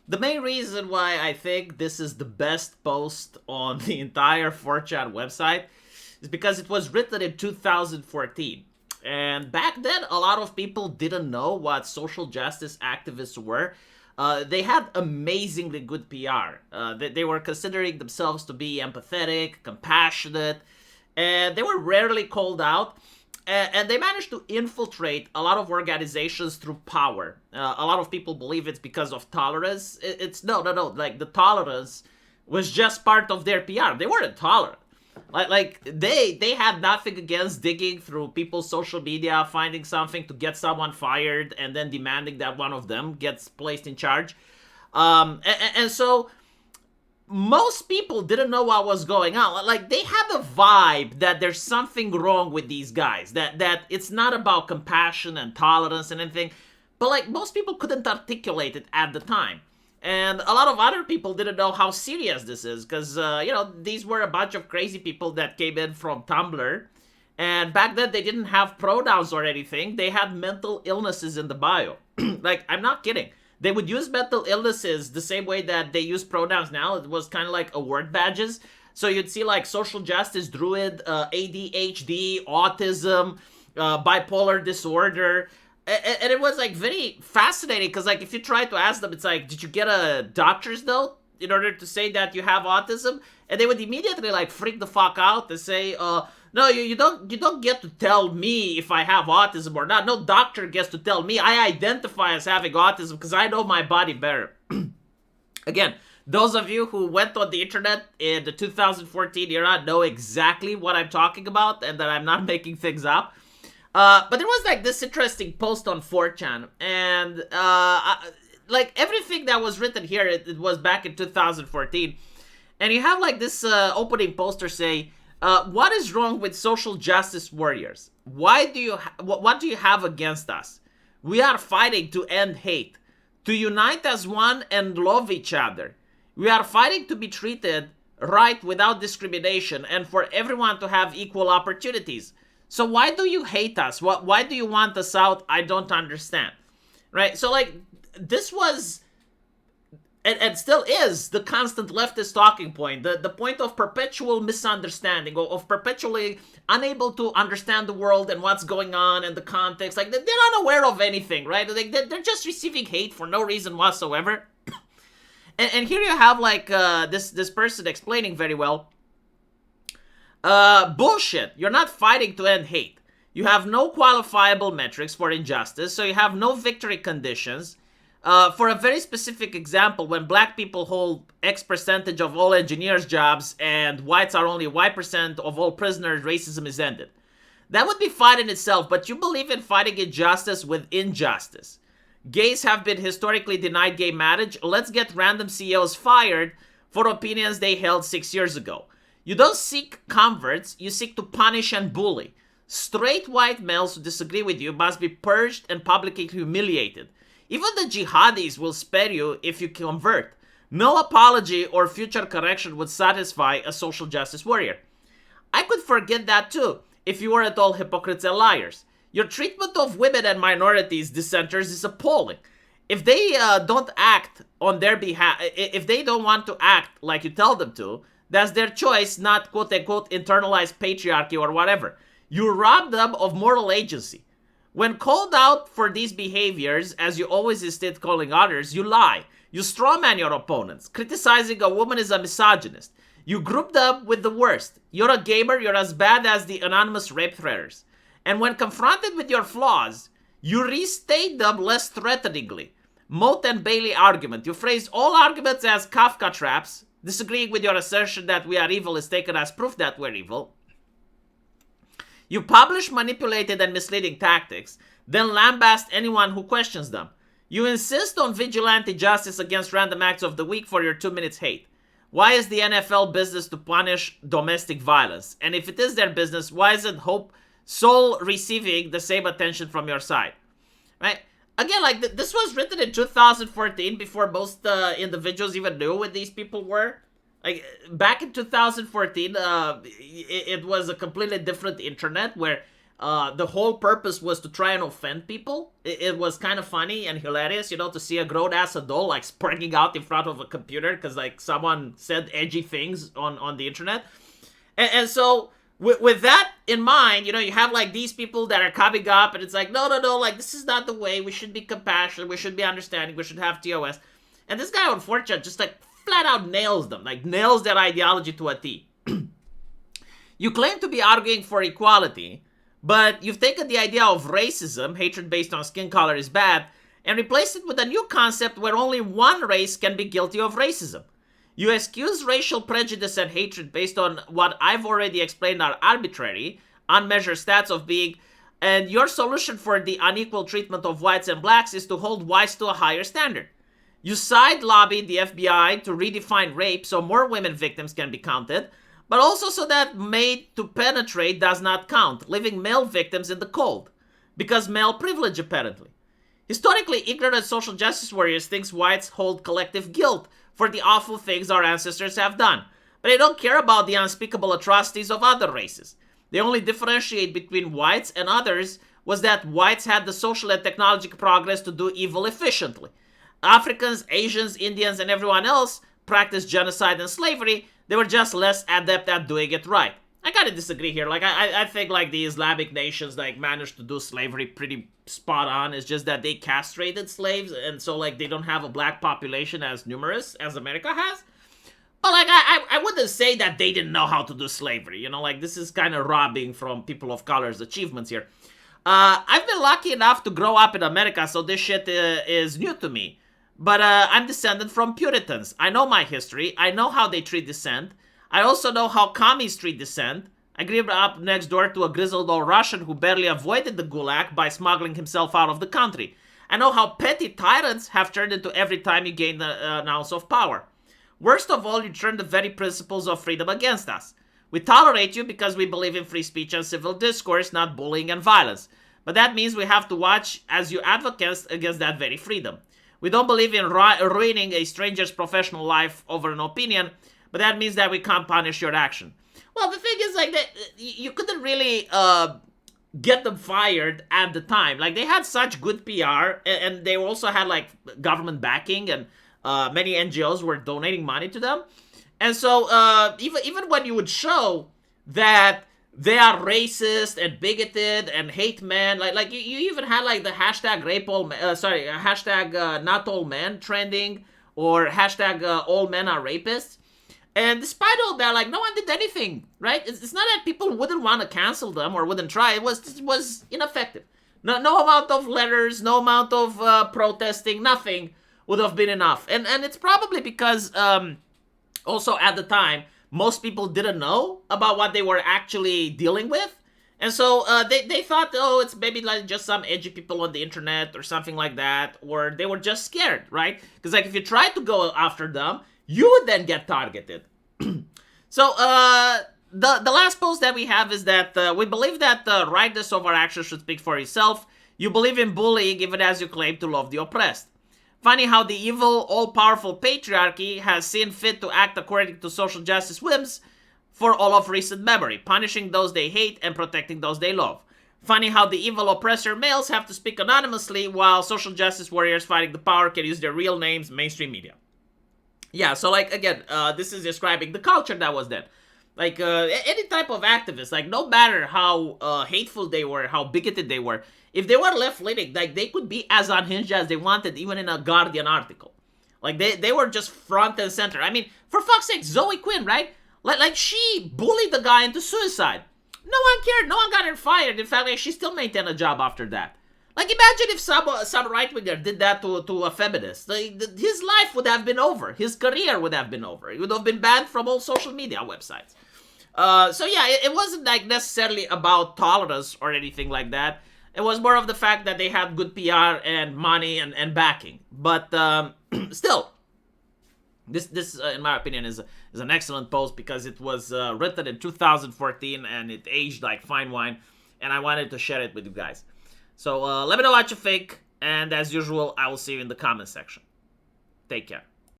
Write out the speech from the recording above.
The main reason why I think this is the best post on the entire 4chan website is because it was written in 2014. And back then, a lot of people didn't know what social justice activists were. They had amazingly good PR. They were considering themselves to be empathetic, compassionate, and they were rarely called out. And they managed to infiltrate a lot of organizations through power. A lot of people believe it's because of tolerance. It's no, no, no. Like the tolerance was just part of their PR. They weren't tolerant. Like they had nothing against digging through people's social media, finding something to get someone fired, and then demanding that one of them gets placed in charge. And so most people didn't know what was going on. Like they had a vibe that there's something wrong with these guys. That it's not about compassion and tolerance and anything. But like most people couldn't articulate it at the time. And a lot of other people didn't know how serious this is because, these were a bunch of crazy people that came in from Tumblr. And back then, they didn't have pronouns or anything. They had mental illnesses in the bio. Like, I'm not kidding. They would use mental illnesses the same way that they use pronouns now. It was kind of like award badges. So you'd see like social justice, druid, ADHD, autism, bipolar disorder. And it was like very fascinating because like if you try to ask them, it's like, did you get a doctor's note in order to say that you have autism? And they would immediately like freak the fuck out and say, no, you don't get to tell me if I have autism or not. No doctor gets to tell me. I identify as having autism because I know my body better. Again, those of you who went on the internet in the 2014 era know exactly what I'm talking about and that I'm not making things up. But there was like this interesting post on 4chan, and like everything that was written here, it was back in 2014, and you have like this opening poster say, "What is wrong with social justice warriors? Why do you what do you have against us? We are fighting to end hate, to unite as one and love each other. We are fighting to be treated right without discrimination, and for everyone to have equal opportunities. So why do you hate us? Why do you want us out? I don't understand." Right? So like this was and still is the constant leftist talking point, the point of perpetual misunderstanding, of perpetually unable to understand the world and what's going on and the context. Like they're unaware of anything, right? Like they're just receiving hate for no reason whatsoever. And here you have like this person explaining very well. Bullshit. You're not fighting to end hate. You have no qualifiable metrics for injustice, so you have no victory conditions. For a very specific example, when black people hold X percentage of all engineers' jobs and whites are only Y% of all prisoners, racism is ended. That would be fine in itself, but you believe in fighting injustice with injustice. Gays have been historically denied gay marriage. Let's get random CEOs fired for opinions they held 6 years ago. You don't seek converts, you seek to punish and bully. Straight white males who disagree with you must be purged and publicly humiliated. Even the jihadis will spare you if you convert. No apology or future correction would satisfy a social justice warrior. I could forget that too, if you weren't all hypocrites and liars. Your treatment of women and minorities, dissenters, is appalling. If they don't act on their behalf, if they don't want to act like you tell them to, that's their choice, not quote-unquote internalized patriarchy or whatever. You rob them of moral agency. When called out for these behaviors, as you always insist calling others, you lie. You strawman your opponents. Criticizing a woman is a misogynist. You group them with the worst. You're a gamer, you're as bad as the anonymous rape threaters. And when confronted with your flaws, you restate them less threateningly. Moat and Bailey argument. You phrase all arguments as Kafka traps. Disagreeing with your assertion that we are evil is taken as proof that we're evil. You publish manipulated and misleading tactics, then lambast anyone who questions them. You insist on vigilante justice against random acts of the week for your 2 minutes hate. Why is the NFL business to punish domestic violence? And if it is their business, why isn't Hope Soul receiving the same attention from your side? Right? Again, like this was written in 2014 before most individuals even knew what these people were. Like back in 2014, it was a completely different internet where The whole purpose was to try and offend people. It was kind of funny and hilarious, to see a grown-ass adult, like, sparking out in front of a computer because, like, someone said edgy things on the internet. And so, with that in mind, you have, like, these people that are coming up, and it's like, no, like, this is not the way. We should be compassionate. We should be understanding. We should have TOS. And this guy on 4chan just, like, flat out nails them. Like, nails that ideology to a T. You claim to be arguing for equality, but you've taken the idea of racism, hatred based on skin color is bad, and replaced it with a new concept where only one race can be guilty of racism. You excuse racial prejudice and hatred based on what I've already explained are arbitrary, unmeasured stats of being, and your solution for the unequal treatment of whites and blacks is to hold whites to a higher standard. You side lobbied the FBI to redefine rape so more women victims can be counted, but also so that made to penetrate does not count, leaving male victims in the cold. Because male privilege, apparently. Historically, ignorant social justice warriors think whites hold collective guilt for the awful things our ancestors have done, but they don't care about the unspeakable atrocities of other races. They only differentiate between whites and others was that whites had the social and technological progress to do evil efficiently. Africans, Asians, Indians, and everyone else practiced genocide and slavery. They were just less adept at doing it right. I gotta disagree here. Like, I think, like, the Islamic nations, like, managed to do slavery pretty spot on. It's just that they castrated slaves, and so, like, they don't have a black population as numerous as America has. But, like, I wouldn't say that they didn't know how to do slavery. Like, this is kind of robbing from people of color's achievements here. I've been lucky enough to grow up in America, so this shit is new to me. But I'm descended from Puritans. I know my history. I know how they treat dissent. I also know how commies treat dissent. I grew up next door to a grizzled old Russian who barely avoided the gulag by smuggling himself out of the country. I know how petty tyrants have turned into every time you gain an ounce of power. Worst of all, you turn the very principles of freedom against us. We tolerate you because we believe in free speech and civil discourse, not bullying and violence. But that means we have to watch as you advocate against that very freedom. We don't believe in ruining a stranger's professional life over an opinion, but that means that we can't punish your action. Well, the thing is, like, that you couldn't really get them fired at the time. Like, they had such good PR, and they also had, like, government backing, and many NGOs were donating money to them. And so, even when you would show that they are racist and bigoted and hate men, like you even had, like, the hashtag hashtag not all men trending, or hashtag all men are rapists. And despite all that, like, no one did anything, right? It's not that people wouldn't want to cancel them or wouldn't try. It was ineffective. No amount of letters, no amount of protesting, nothing would have been enough. And it's probably because also at the time, most people didn't know about what they were actually dealing with. And so they thought, oh, it's maybe like just some edgy people on the internet or something like that. Or they were just scared, right? Because, like, if you tried to go after them, you would then get targeted. So, the last post that we have is that we believe that the rightness of our actions should speak for itself. You believe in bullying even as you claim to love the oppressed. Funny how the evil, all-powerful patriarchy has seen fit to act according to social justice whims for all of recent memory, punishing those they hate and protecting those they love. Funny how the evil oppressor males have to speak anonymously while social justice warriors fighting the power can use their real names, mainstream media. Yeah, so, like, again, this is describing the culture that was then. Like, any type of activist, like, no matter how hateful they were, how bigoted they were, if they were left-leaning, like, they could be as unhinged as they wanted, even in a Guardian article. Like, they were just front and center. I mean, for fuck's sake, Zoe Quinn, right? Like, she bullied the guy into suicide. No one cared. No one got her fired. In fact, like, she still maintained a job after that. Like, imagine if some right-winger did that to a feminist. Like, his life would have been over. His career would have been over. He would have been banned from all social media websites. So yeah, it wasn't, like, necessarily about tolerance or anything like that. It was more of the fact that they had good PR and money and backing. But still, this in my opinion, is an excellent post because it was written in 2014 and it aged like fine wine. And I wanted to share it with you guys. So let me know what you think. And as usual, I will see you in the comment section. Take care.